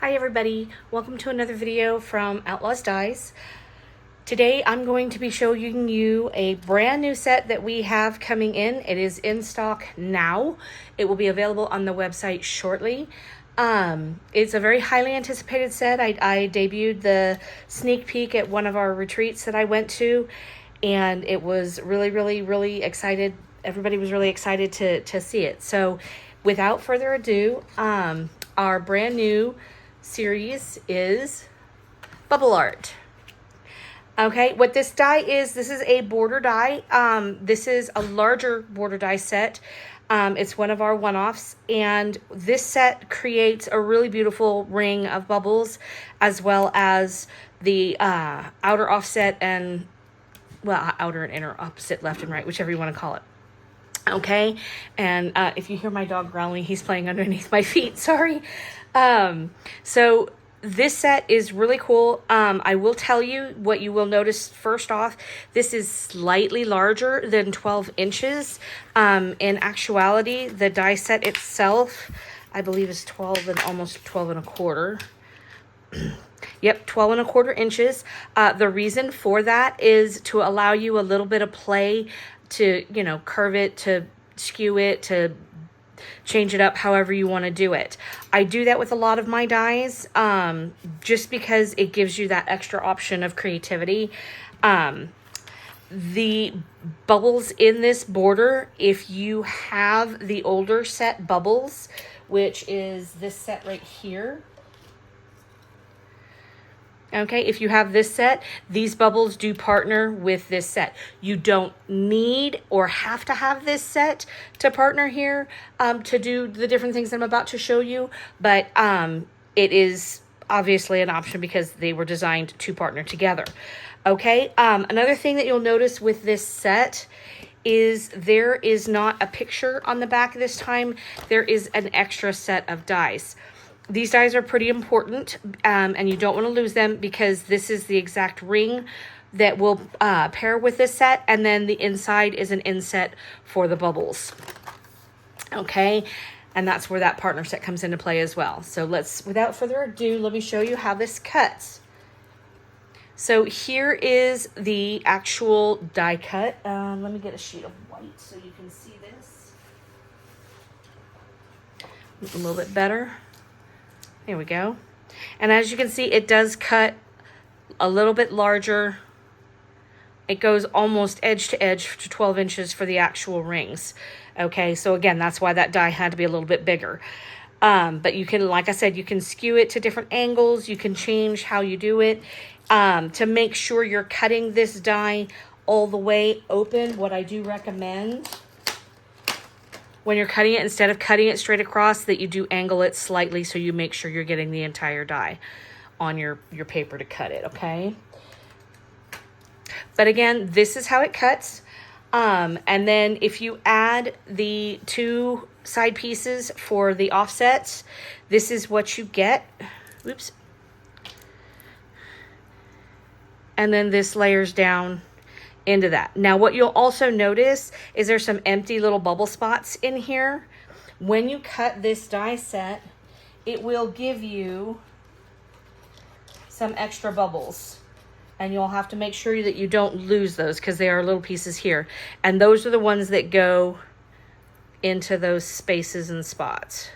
Hi everybody, welcome to another video from Outlaws Dies. Today I'm going to be showing you a brand new set that we have coming in. It is in stock now. It will be available on the website shortly. It's a very highly anticipated set. I debuted the sneak peek at one of our retreats that I went to, and it was really excited. Everybody was really excited to see it. So without further ado, our brand new series is bubble art. Okay, what this die is, this is a border die. This is a larger border die set. It's one of our one-offs, and this set creates a really beautiful ring of bubbles, as well as the outer offset and, well, outer and inner opposite, left and right, whichever you want to call it. Okay, and if you hear my dog growling, he's playing underneath my feet, sorry. So this set is really cool. I will tell you what you will notice first off. This is slightly larger than 12 inches. In actuality, the die set itself, I believe, is 12 and almost 12 and a quarter. Yep, 12 and a quarter inches. The reason for that is to allow you a little bit of play to, you know, curve it, to skew it, to change it up however you want to do it. I do that with a lot of my dies, just because it gives you that extra option of creativity. The bubbles in this border, if you have the older set bubbles, which is this set right here, okay, if you have this set, these bubbles do partner with this set. You don't need or have to have this set to partner here to do the different things I'm about to show you, but it is obviously an option because they were designed to partner together. Okay, another thing that you'll notice with this set is there is not a picture on the back this time. There is an extra set of dies. These dies are pretty important, and you don't want to lose them because this is the exact ring that will pair with this set, and then the inside is an inset for the bubbles. Okay, and that's where that partner set comes into play as well. So without further ado, let me show you how this cuts. So here is the actual die cut. Let me get a sheet of white so you can see this a little bit better. There we go. And as you can see, it does cut a little bit larger. It goes almost edge to edge to 12 inches for the actual rings. Okay, so again, that's why that die had to be a little bit bigger. But you can, like I said, you can skew it to different angles. You can change how you do it. To make sure you're cutting this die all the way open, what I do recommend when you're cutting it, instead of cutting it straight across, that you do angle it slightly so you make sure you're getting the entire die on your paper to cut it, okay? But again, this is how it cuts. And then if you add the two side pieces for the offsets, this is what you get. Oops. And then this layers down into that. Now what you'll also notice is there's some empty little bubble spots in here. When you cut this die set, it will give you some extra bubbles, and you'll have to make sure that you don't lose those because they are little pieces here, and those are the ones that go into those spaces and spots.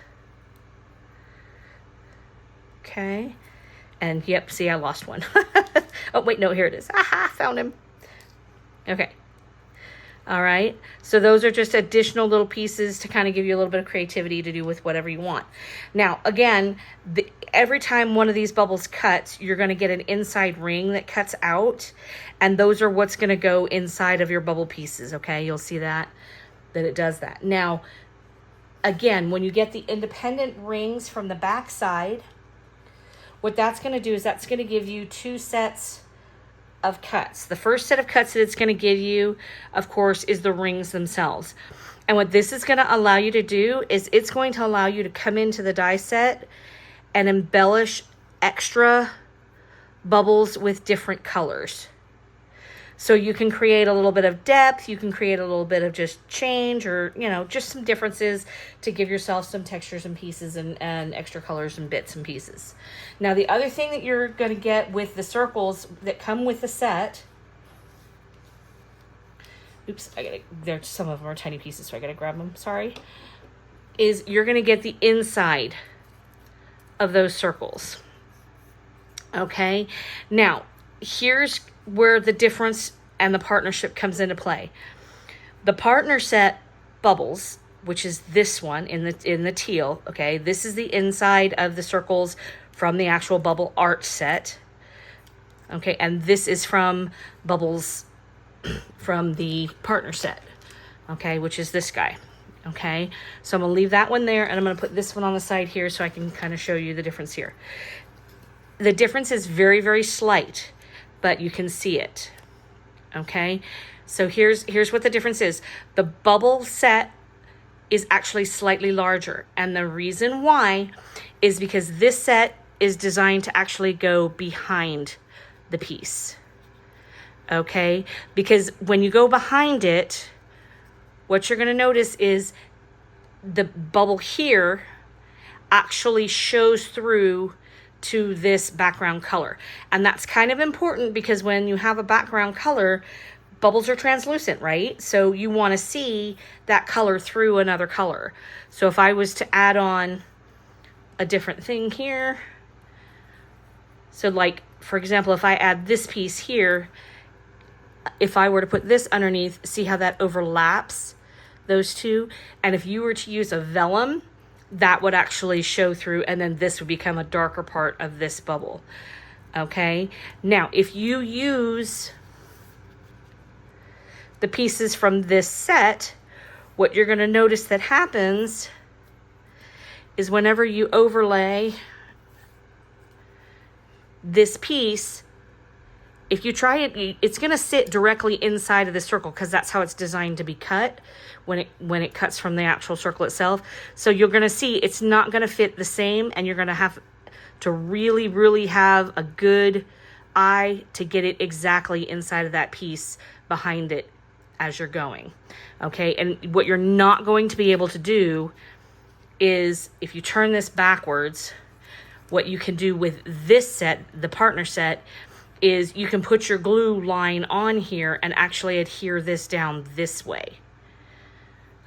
Okay, and yep, see, I lost one. Oh wait, no, here it is. Aha, found him. Okay. All right. So those are just additional little pieces to kind of give you a little bit of creativity to do with whatever you want. Now, again, every time one of these bubbles cuts, you're going to get an inside ring that cuts out, and those are what's going to go inside of your bubble pieces. Okay. You'll see that it does that. Now, again, when you get the independent rings from the back side, what that's going to do is that's going to give you two sets of cuts. The first set of cuts that it's going to give you, of course, is the rings themselves. And what this is going to allow you to do is it's going to allow you to come into the die set and embellish extra bubbles with different colors. So you can create a little bit of depth, you can create a little bit of just change, or, you know, just some differences to give yourself some textures and pieces and extra colors and bits and pieces. Now, the other thing that you're going to get with the circles that come with the set, oops, there's some of them are tiny pieces, so I gotta grab them, sorry, is you're gonna get the inside of those circles. Okay, now here's where the difference and the partnership comes into play. The partner set bubbles, which is this one in the teal, okay, this is the inside of the circles from the actual bubble art set, okay, and this is from bubbles from the partner set, okay, which is this guy. Okay, so I'm gonna leave that one there, and I'm gonna put this one on the side here so I can kind of show you the difference here. The difference is very, very slight, but you can see it. Okay, so here's what the difference is. The bubble set is actually slightly larger, and the reason why is because this set is designed to actually go behind the piece. Okay, because when you go behind it, what you're going to notice is the bubble here actually shows through to this background color. And that's kind of important because when you have a background color, bubbles are translucent, right? So you want to see that color through another color. So if I was to add on a different thing here, so like, for example, if I add this piece here, if I were to put this underneath, see how that overlaps those two? And if you were to use a vellum, that would actually show through, and then this would become a darker part of this bubble. Okay, now if you use the pieces from this set, what you're going to notice that happens is whenever you overlay this piece, if you try it, it's going to sit directly inside of the circle because that's how it's designed to be cut when it cuts from the actual circle itself. So you're going to see it's not going to fit the same, and you're going to have to really, really have a good eye to get it exactly inside of that piece behind it as you're going. Okay, and what you're not going to be able to do is if you turn this backwards, what you can do with this set, the partner set, is you can put your glue line on here and actually adhere this down this way.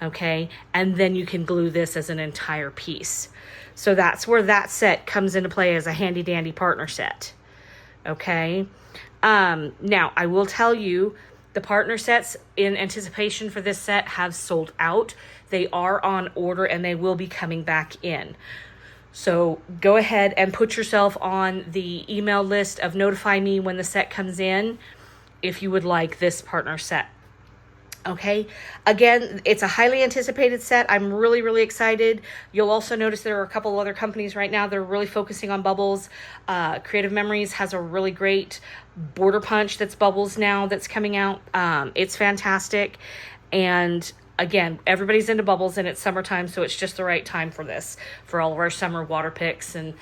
Okay, and then you can glue this as an entire piece. So that's where that set comes into play as a handy dandy partner set. Okay, now I will tell you the partner sets in anticipation for this set have sold out. They are on order and they will be coming back in. So go ahead and put yourself on the email list of notify me when the set comes in if you would like this partner set. Okay, again, it's a highly anticipated set. I'm really, really excited. You'll also notice there are a couple other companies right now that are really focusing on bubbles. Creative Memories has a really great border punch that's bubbles now that's coming out. It's fantastic. And again, everybody's into bubbles and it's summertime, so it's just the right time for this, for all of our summer water picks and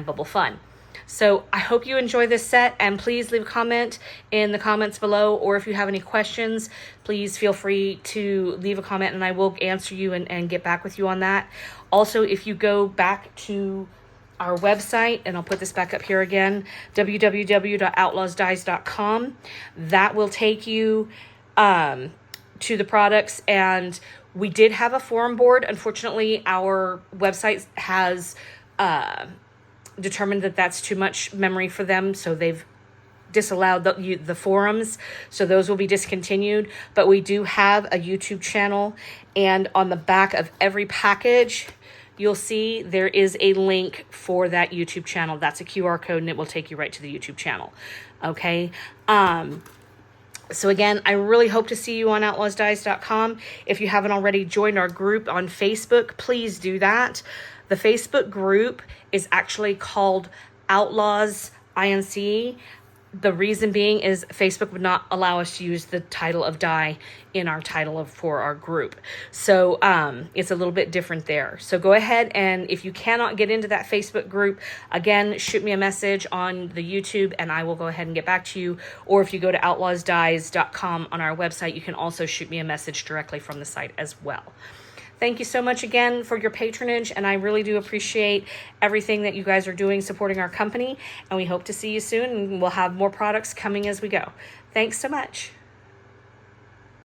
bubble fun. So I hope you enjoy this set, and please leave a comment in the comments below, or if you have any questions, please feel free to leave a comment and I will answer you and get back with you on that. Also, if you go back to our website, and I'll put this back up here again, www.outlawsdies.com, that will take you to the products. And we did have a forum board. Unfortunately, our website has determined that that's too much memory for them, so they've disallowed the forums, so those will be discontinued. But we do have a YouTube channel, and on the back of every package you'll see there is a link for that YouTube channel. That's a QR code and it will take you right to the YouTube channel. Okay, so again, I really hope to see you on outlawsdies.com. If you haven't already joined our group on Facebook, please do that. The Facebook group is actually called Outlaws INC. The reason being is Facebook would not allow us to use the title of die in our title for our group. So it's a little bit different there. So go ahead, and if you cannot get into that Facebook group, again, shoot me a message on the YouTube and I will go ahead and get back to you. Or if you go to outlawsdies.com on our website, you can also shoot me a message directly from the site as well. Thank you so much again for your patronage, and I really do appreciate everything that you guys are doing supporting our company, and we hope to see you soon, and we'll have more products coming as we go. Thanks so much.